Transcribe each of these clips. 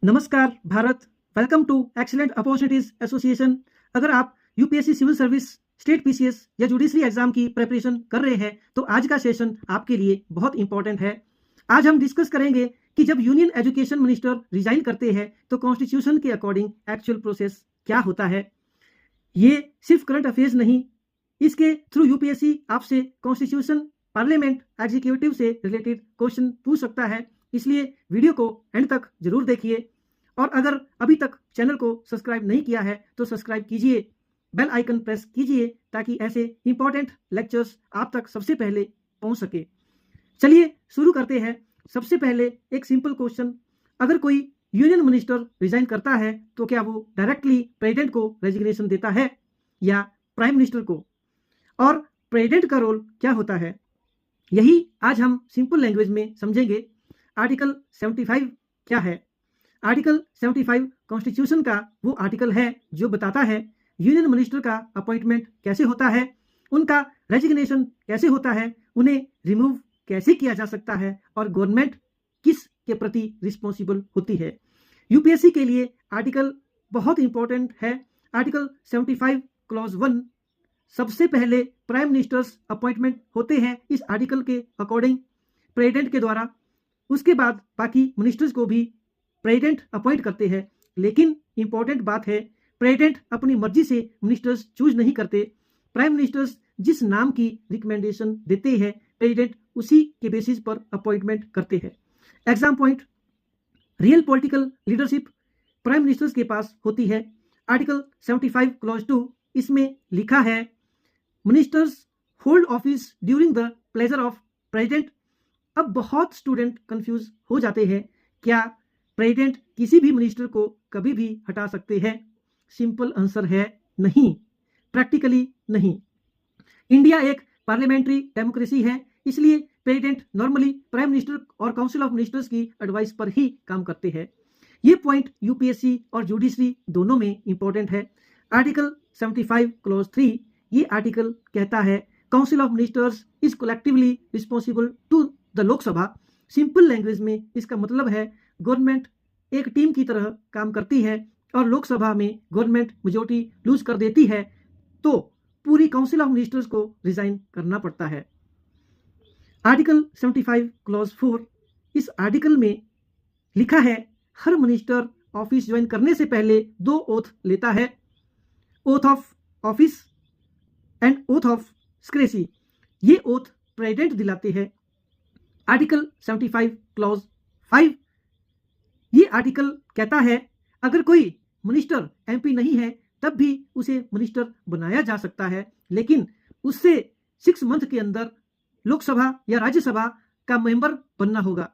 नमस्कार Bharat. Welcome to excellent opportunities association. अगर आप UPSC civil service, state PCS या जुडिशरी एग्जाम की प्रिपरेशन कर रहे हैं तो आज का सेशन आपके लिए बहुत इंपॉर्टेंट है। आज हम डिस्कस करेंगे कि जब यूनियन एजुकेशन मिनिस्टर रिजाइन करते हैं तो कॉन्स्टिट्यूशन के अकॉर्डिंग एक्चुअल प्रोसेस क्या होता है। ये सिर्फ करंट अफेयर्स नहीं, इसके थ्रू यूपीएससी आपसे कॉन्स्टिट्यूशन, पार्लियामेंट, एग्जीक्यूटिव से रिलेटेड क्वेश्चन पूछ सकता है। इसलिए वीडियो को एंड तक जरूर देखिए और अगर अभी तक चैनल को सब्सक्राइब नहीं किया है तो सब्सक्राइब कीजिए, बेल आइकन प्रेस कीजिए ताकि ऐसे इंपॉर्टेंट लेक्चर्स आप तक सबसे पहले पहुंच सके। चलिए शुरू करते हैं। सबसे पहले एक सिंपल क्वेश्चन, अगर कोई यूनियन मिनिस्टर रिजाइन करता है तो क्या वो डायरेक्टली प्रेसिडेंट को रेजिग्नेशन देता है या प्राइम मिनिस्टर को, और प्रेसिडेंट का रोल क्या होता है, यही आज हम सिंपल लैंग्वेज में समझेंगे। आर्टिकल 75 क्या है? आर्टिकल 75 कॉन्स्टिट्यूशन का वो आर्टिकल है जो बताता है यूनियन मिनिस्टर का अपॉइंटमेंट कैसे होता है, उनका रेजिग्नेशन कैसे होता है, उन्हें रिमूव कैसे किया जा सकता है और गवर्नमेंट किस के प्रति रिस्पॉन्सिबल होती है। यूपीएससी के लिए आर्टिकल बहुत इंपॉर्टेंट है। आर्टिकल 75 क्लॉज 1, सबसे पहले प्राइम मिनिस्टर्स अपॉइंटमेंट होते हैं इस आर्टिकल के अकॉर्डिंग प्रेसिडेंट के द्वारा। उसके बाद बाकी मिनिस्टर्स को भी प्रेसिडेंट अपॉइंट करते हैं। लेकिन इंपॉर्टेंट बात है, प्रेसिडेंट अपनी मर्जी से मिनिस्टर्स चूज नहीं करते। प्राइम मिनिस्टर्स जिस नाम की रिकमेंडेशन देते हैं प्रेसिडेंट उसी के बेसिस पर अपॉइंटमेंट करते हैं। Exam point, real political leadership prime ministers के पास होती है। आर्टिकल 75 क्लॉज 2, इसमें लिखा है ministers hold office during the pleasure of president. अब बहुत स्टूडेंट कंफ्यूज हो जाते हैं, क्या प्रेसिडेंट किसी भी मिनिस्टर को कभी भी हटा सकते हैं? सिंपल आंसर है नहीं, प्रैक्टिकली नहीं। इंडिया एक पार्लियामेंट्री डेमोक्रेसी है, इसलिए प्रेसिडेंट नॉर्मली प्राइम मिनिस्टर और काउंसिल ऑफ मिनिस्टर्स की एडवाइस पर ही काम करते हैं। ये पॉइंट यूपीएससी और जुडिशरी दोनों में इंपॉर्टेंट है। आर्टिकल 75 क्लॉज 3, ये आर्टिकल कहता है council of ministers is collectively responsible to the Lok Sabha. Simple language में इसका मतलब है गवर्नमेंट एक टीम की तरह काम करती है और लोकसभा में गवर्नमेंट मेजोरिटी लूज कर देती है तो पूरी काउंसिल ऑफ मिनिस्टर्स को रिजाइन करना पड़ता है। आर्टिकल 75 क्लॉज 4, इस आर्टिकल में लिखा है हर मिनिस्टर ऑफिस ज्वाइन करने से पहले 2 ओथ लेता है, oath of office and oath of secrecy. ये ओथ प्रेसिडेंट दिलाते हैं। आर्टिकल 75 क्लॉज 5, ये आर्टिकल कहता है अगर कोई मिनिस्टर एमपी नहीं है तब भी उसे मिनिस्टर बनाया जा सकता है, लेकिन उससे 6 मंथ के अंदर लोकसभा या राज्यसभा का मेंबर बनना होगा।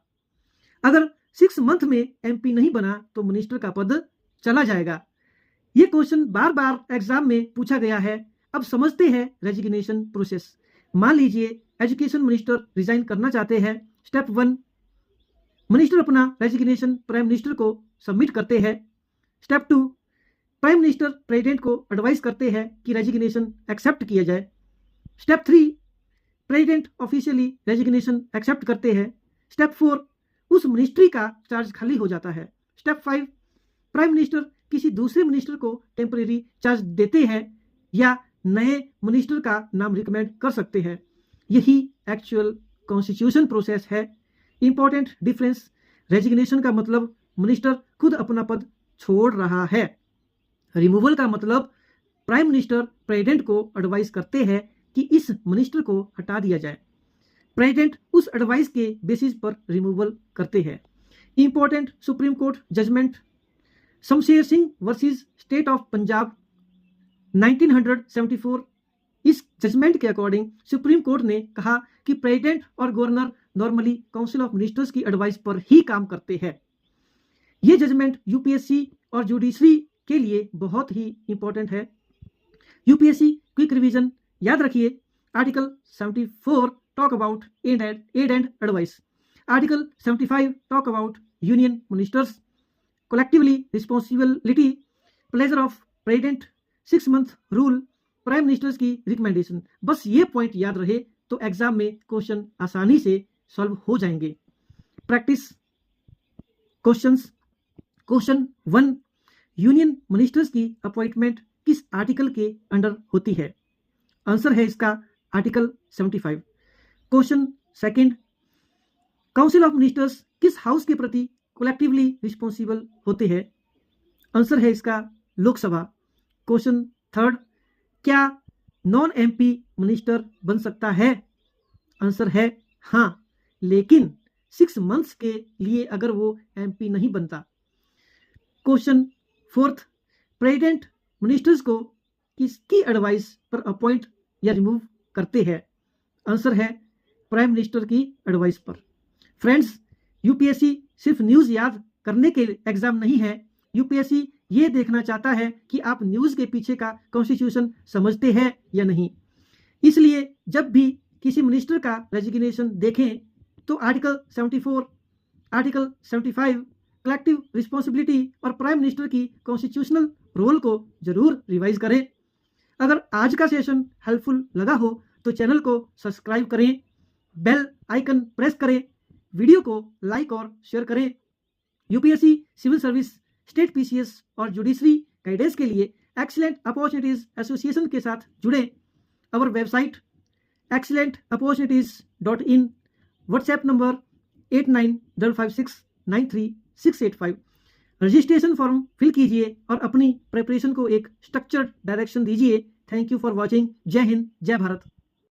अगर 6 मंथ में एमपी नहीं बना तो मिनिस्टर का पद चला जाएगा। ये क्वेश्चन बार बार एग्जाम में पूछा गया है। अब समझते हैं रेजिग्नेशन प्रोसेस। मान लीजिए एजुकेशन मिनिस्टर रिजाइन करना चाहते हैं। स्टेप 1, मिनिस्टर अपना रेजिग्नेशन प्राइम मिनिस्टर को सबमिट करते हैं। स्टेप 2, प्राइम मिनिस्टर प्रेसिडेंट को एडवाइस करते हैं कि रेजिग्नेशन एक्सेप्ट किया जाए। Step 3, president officially resignation accept करते हैं। स्टेप 4, उस मिनिस्ट्री का चार्ज खाली हो जाता है। स्टेप 5, प्राइम मिनिस्टर किसी दूसरे मिनिस्टर को टेम्परेरी चार्ज देते हैं या नए मिनिस्टर का नाम रिकमेंड कर सकते हैं। यही एक्चुअल कॉन्स्टिट्यूशन प्रोसेस है। इंपॉर्टेंट डिफरेंस, रेजिग्नेशन का मतलब मिनिस्टर खुद अपना पद छोड़ रहा है। रिमूवल का मतलब प्राइम मिनिस्टर प्रेसिडेंट को एडवाइस करते हैं कि इस मिनिस्टर को हटा दिया जाए। प्रेसिडेंट उस एडवाइस के बेसिस पर रिमूवल करते हैं। Important supreme court judgment, Shamsher Singh versus state of Punjab 1974। इस जजमेंट के अकॉर्डिंग सुप्रीम कोर्ट ने कहा कि प्रेसिडेंट और governor normally council of ministers की एडवाइस पर ही काम करते हैं। ये जजमेंट यूपीएससी और जुडिशरी के लिए बहुत ही इंपॉर्टेंट है। यूपीएससी क्विक रिवीजन याद रखिए। Article 74 talk about aid and advice. Article 75 talk about union ministers, collectively responsibility, pleasure of president, 6 month rule, prime ministers की रिकमेंडेशन। बस ये पॉइंट याद रहे तो एग्जाम में क्वेश्चन आसानी से सॉल्व हो जाएंगे। Practice questions, question 1, union ministers की अपॉइंटमेंट किस आर्टिकल के अंडर होती है? आंसर है इसका article 75। Question 2, council of ministers किस हाउस के प्रति कलेक्टिवली रिस्पॉन्सिबल होते हैं? आंसर है इसका लोकसभा। क्वेश्चन 3, क्या नॉन एमपी मिनिस्टर बन सकता है? आंसर है हाँ, लेकिन 6 मंथ्स के लिए अगर वो एमपी नहीं बनता। क्वेश्चन 4, प्रेसिडेंट मिनिस्टर्स को किसकी एडवाइस पर अपॉइंट या रिमूव करते हैं? आंसर है प्राइम मिनिस्टर की एडवाइस पर। फ्रेंड्स, यूपीएससी सिर्फ न्यूज़ याद करने के एग्जाम नहीं है। यूपीएससी ये देखना चाहता है कि आप न्यूज़ के पीछे का कॉन्स्टिट्यूशन समझते हैं या नहीं। इसलिए जब भी किसी मिनिस्टर का रेजिग्नेशन देखें तो आर्टिकल 74, आर्टिकल 75, कलेक्टिव रिस्पॉन्सिबिलिटी और प्राइम मिनिस्टर की कॉन्स्टिट्यूशनल रोल को जरूर रिवाइज करें। अगर आज का सेशन हेल्पफुल लगा हो तो चैनल को सब्सक्राइब करें, बेल आइकन प्रेस करें, वीडियो को लाइक और शेयर करें। UPSC civil service, state PCS और जुडिशरी गाइडेंस के लिए एक्सीलेंट अपॉर्चुनिटीज एसोसिएशन के साथ जुड़े। Our website excellentopportunities.in, WhatsApp number 8955693685। Registration form fill कीजिए और अपनी प्रिपरेशन को एक स्ट्रक्चर्ड डायरेक्शन दीजिए। Thank you for watching. Jai Hind, जय भारत।